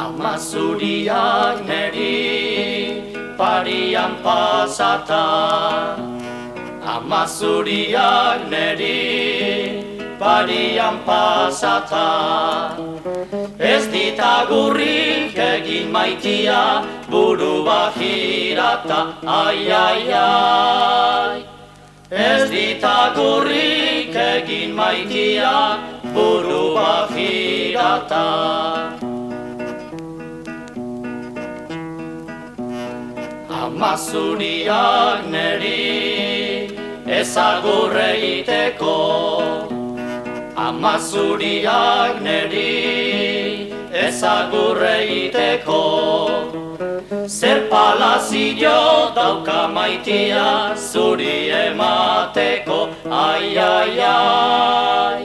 Ama zuriak neri parian pasata, ama zuriak neri parian pasata. Ez ditagurrik egin maitia buru bajirata, ai, ai, ai. Ez ditagurrik egin maitia buru bajirata. Ama zuriak neri ezagur egiteko, ama zuriak neri ezagur egiteko. Zer palazio dauka maitia zuri emateko, ai, ai, ai.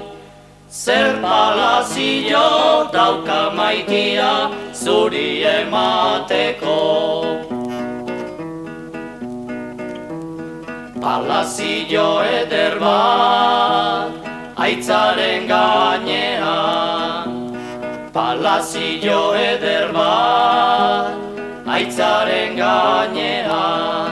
Zer palazio dauka maitia zuri emateko. Palazio eder bat, aitzaren gainean. Palazio eder bat, aitzaren gainean.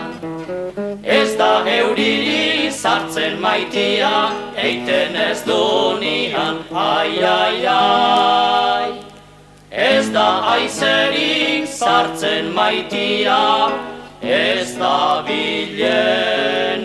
Ez da euririk sartzen maitia, eiten ez dunian, ai, ai, ai. Ez da aizerik sartzen maitia, ez da bilenik.